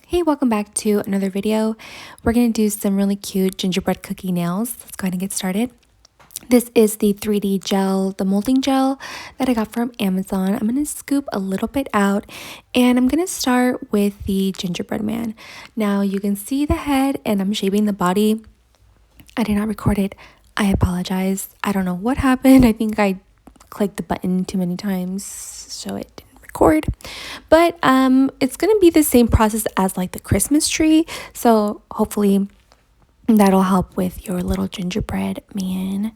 Hey, welcome back to another video. We're going to do some really cute gingerbread cookie nails. Let's go ahead and get started. This is the 3D gel, the molding gel that I got from Amazon. I'm going to scoop a little bit out and I'm going to start with the gingerbread man. Now you can see the head and I'm shaping the body. I did not record it. I apologize. I don't know what happened. I think I clicked the button too many times, so it didn't record. But it's gonna be the same process as like the Christmas tree. So hopefully that'll help with your little gingerbread man.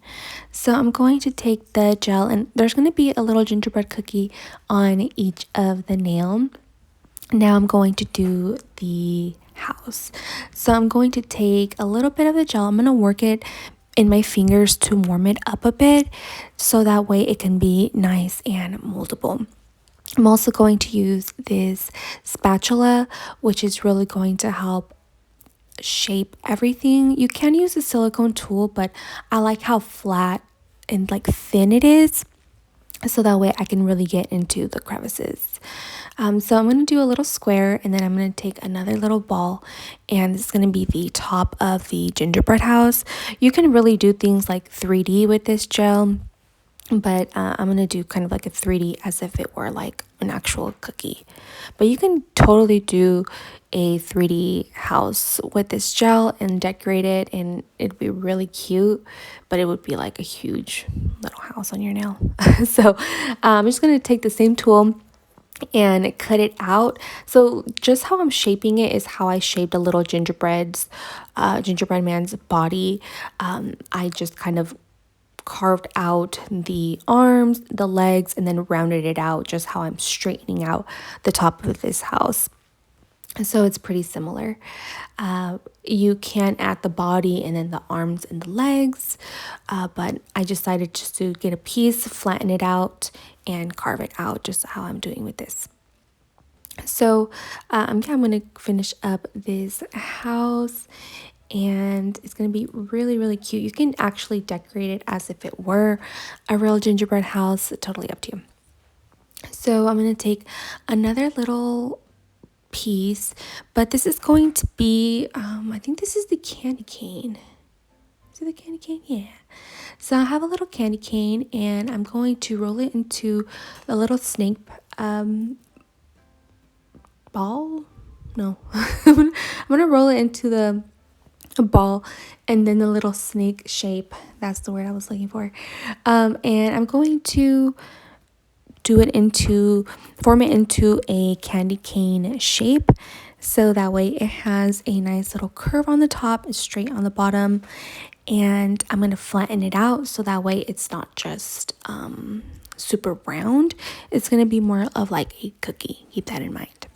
So I'm going to take the gel, and there's going to be a little gingerbread cookie on each of the nail. Now I'm going to do the house. So I'm going to take a little bit of the gel. I'm going to work it in my fingers to warm it up a bit so that way it can be nice and moldable. I'm also going to use this spatula, which is really going to help shape everything. You can use a silicone tool, but I like how flat and like thin it is, so that way I can really get into the crevices. So I'm going to do a little square, and then I'm going to take another little ball, and it's going to be the top of the gingerbread house. You can really do things like 3D with this gel, but I'm going to do kind of like a 3D as if it were like an actual cookie. But you can totally do a 3D house with this gel and decorate it, and it'd be really cute, but it would be like a huge little house on your nail. So I'm just going to take the same tool and cut it out. So just how I'm shaping it is how I shaped a little gingerbread man's body. I just kind of carved out the arms, the legs, and then rounded it out, just how I'm straightening out the top of this house. So it's pretty similar. You can add the body and then the arms and the legs, but I decided just to get a piece, flatten it out, and carve it out, just how I'm doing with this. So I'm going to finish up this house, and it's going to be really, really cute. You can actually decorate it as if it were a real gingerbread house. Totally up to you. So I'm going to take another little piece, but this is going to be, I think this is the candy cane. Is it the candy cane? Yeah. So I have a little candy cane, and I'm going to roll it into a little snake ball. No, I'm gonna roll it into the ball, and then the little snake shape. That's the word I was looking for. And I'm going to form it into a candy cane shape, so that way it has a nice little curve on the top and straight on the bottom. And I'm going to flatten it out so that way it's not just super round. It's going to be more of like a cookie. Keep that in mind.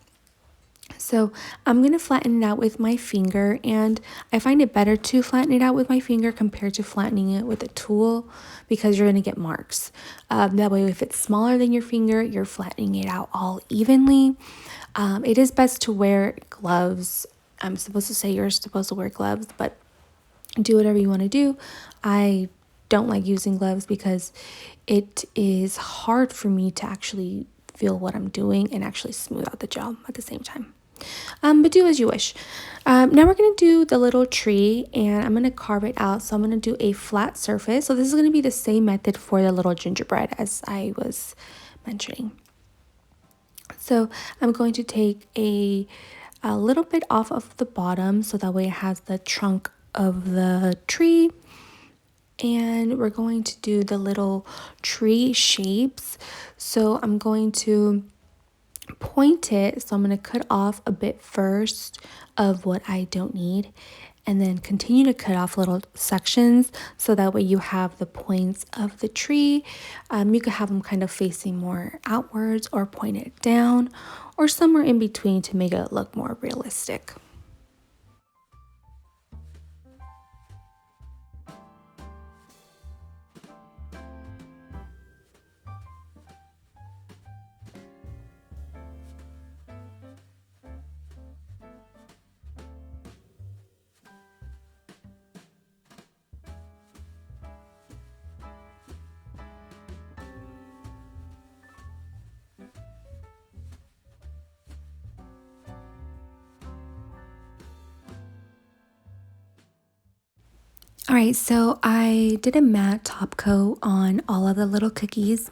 So I'm going to flatten it out with my finger, and I find it better to flatten it out with my finger compared to flattening it with a tool, because you're going to get marks. That way, if it's smaller than your finger, you're flattening it out all evenly. It is best to wear gloves. I'm supposed to say you're supposed to wear gloves, but do whatever you want to do. I don't like using gloves because it is hard for me to actually feel what I'm doing and actually smooth out the gel at the same time. But do as you wish. Now we're going to do the little tree, and I'm going to carve it out. So I'm going to do a flat surface. So this is going to be the same method for the little gingerbread as I was mentioning. So I'm going to take a little bit off of the bottom, so that way it has the trunk of the tree. And we're going to do the little tree shapes. So I'm going to point it, so I'm going to cut off a bit first of what I don't need, and then continue to cut off little sections, so that way you have the points of the tree. You could have them kind of facing more outwards or pointed down, or somewhere in between to make it look more realistic. All right, so I did a matte top coat on all of the little cookies.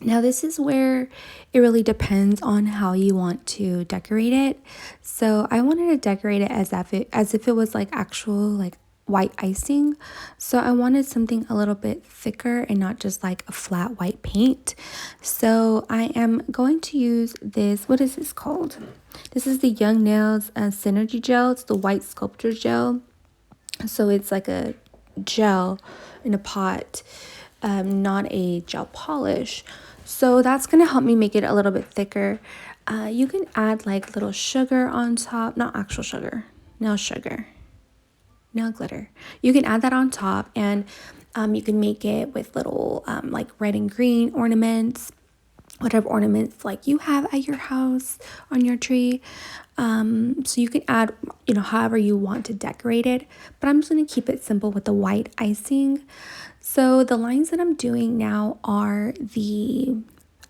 Now this is where it really depends on how you want to decorate it. So I wanted to decorate it as if it was like actual like white icing. So I wanted something a little bit thicker and not just like a flat white paint. So I am going to use this. What is this called? This is the Young Nails Synergy Gel. It's the white sculpture gel. So it's like a gel in a pot, not a gel polish. So that's going to help me make it a little bit thicker. You can add like little sugar on top, not actual sugar, nail sugar, nail glitter. You can add that on top, and you can make it with little like red and green ornaments, whatever ornaments like you have at your house on your tree. So you can add, however you want to decorate it, but I'm just going to keep it simple with the white icing. So the lines that I'm doing now are the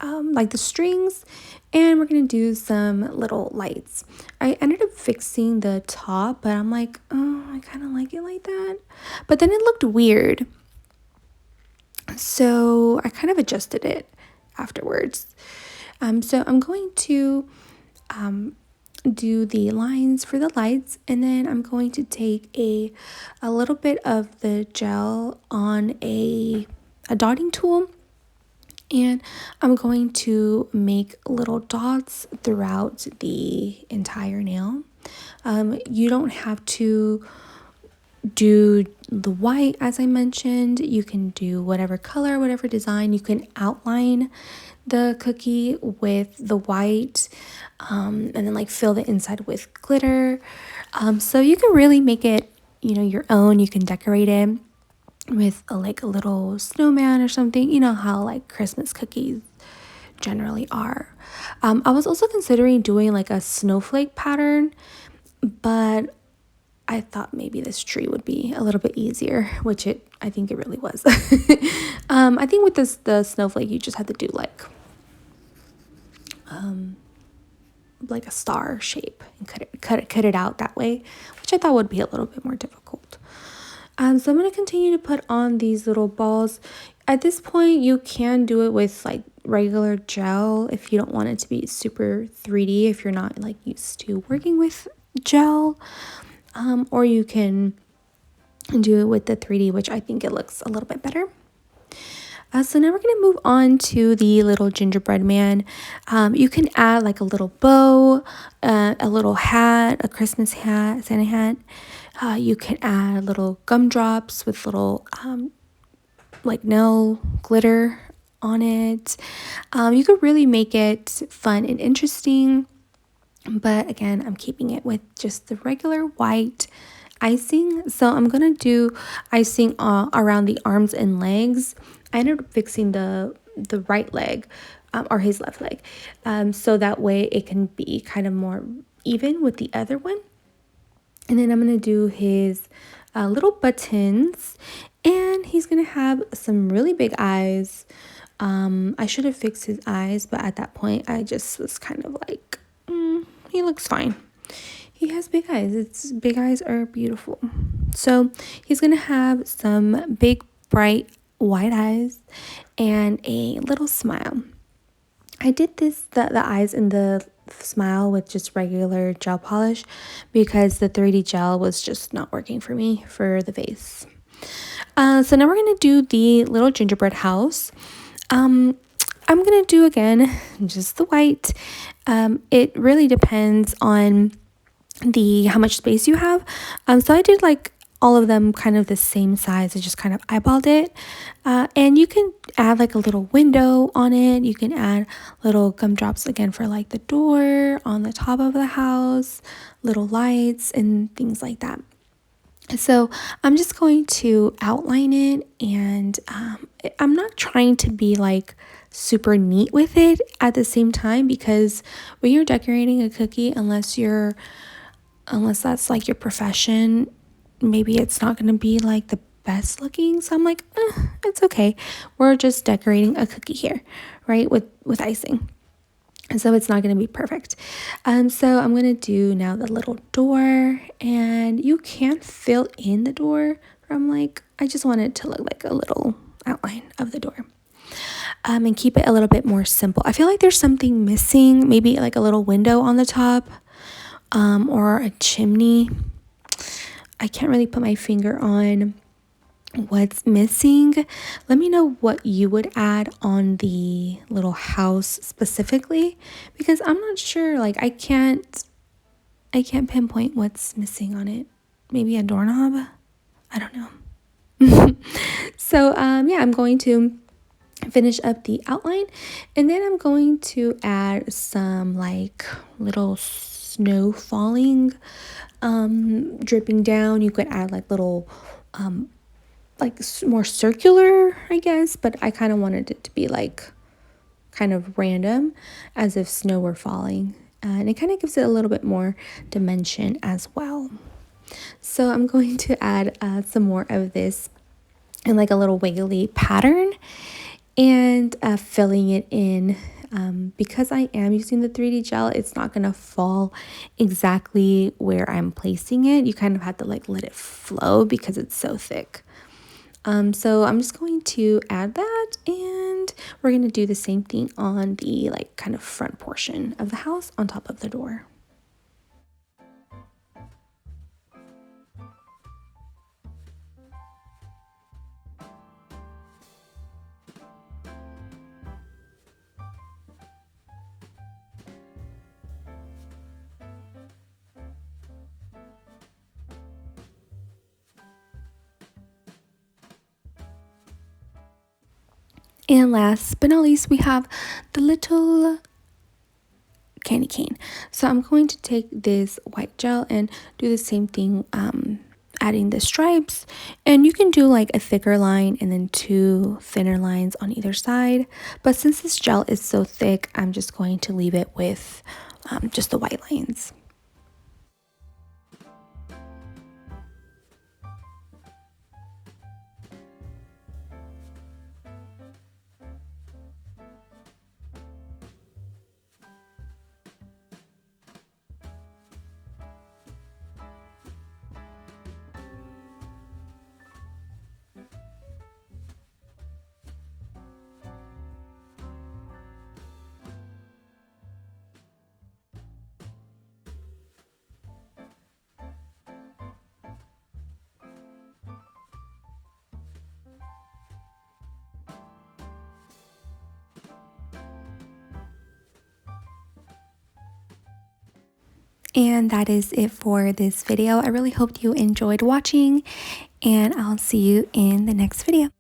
like the strings, and we're going to do some little lights. I ended up fixing the top, but I'm like, oh, I kind of like it like that. But then it looked weird. So I kind of adjusted it afterwards. So I'm going to do the lines for the lights, and then I'm going to take a little bit of the gel on a dotting tool, and I'm going to make little dots throughout the entire nail. You don't have to do the white, as I mentioned. You can do whatever color, whatever design. You can outline the cookie with the white, and then like fill the inside with glitter. So you can really make it, your own. You can decorate it with like a little snowman or something. You know how like Christmas cookies generally are. I was also considering doing like a snowflake pattern, but I thought maybe this tree would be a little bit easier, which I think it really was. I think with the snowflake, you just have to do like a star shape and cut it out that way, which I thought would be a little bit more difficult. So I'm going to continue to put on these little balls. At this point, you can do it with like regular gel if you don't want it to be super 3D, if you're not like used to working with gel. Or you can do it with the 3D, which I think it looks a little bit better. So now we're going to move on to the little gingerbread man. You can add like a little bow, a little hat, a Christmas hat, Santa hat. You can add little gumdrops with little like nail glitter on it. You could really make it fun and interesting. But again, I'm keeping it with just the regular white icing. So I'm going to do icing around the arms and legs. I ended up fixing the right leg, or his left leg, so that way it can be kind of more even with the other one. And then I'm going to do his little buttons, and he's going to have some really big eyes. I should have fixed his eyes, but at that point I just was kind of like, he looks fine. He has big eyes. Big eyes are beautiful. So he's going to have some big, bright white eyes and a little smile. I did the eyes and the smile with just regular gel polish because the 3D gel was just not working for me for the face. So now we're going to do the little gingerbread house. I'm going to do again just the white. It really depends on how much space you have. So I did like all of them kind of the same size. I just kind of eyeballed it. And you can add like a little window on it. You can add little gumdrops again for like the door on the top of the house, little lights and things like that. So I'm just going to outline it, and I'm not trying to be like super neat with it at the same time, because when you're decorating a cookie, unless that's like your profession, maybe it's not going to be like the best looking. So I'm like, it's okay. We're just decorating a cookie here, right? With icing. And so it's not going to be perfect. So I'm going to do now the little door, and you can fill in the door I'm like, I just want it to look like a little outline of the door. And keep it a little bit more simple. I feel like there's something missing, maybe like a little window on the top, or a chimney. I can't really put my finger on what's missing. Let me know what you would add on the little house specifically, because I'm not sure. Like I can't pinpoint what's missing on it. Maybe a doorknob? I don't know. So yeah, I'm going to finish up the outline, and then I'm going to add some like little snow falling, dripping down. You could add like little like more circular, I guess, but I kind of wanted it to be like kind of random, as if snow were falling, and it kind of gives it a little bit more dimension as well. So I'm going to add some more of this in like a little wiggly pattern, and filling it in. Because I am using the 3D gel, it's not going to fall exactly where I'm placing it. You kind of have to like let it flow because it's so thick. So I'm just going to add that, and we're going to do the same thing on the like kind of front portion of the house on top of the door. And last but not least, we have the little candy cane. So I'm going to take this white gel and do the same thing, adding the stripes. And you can do like a thicker line and then 2 thinner lines on either side. But since this gel is so thick, I'm just going to leave it with just the white lines. And that is it for this video. I really hope you enjoyed watching, and I'll see you in the next video.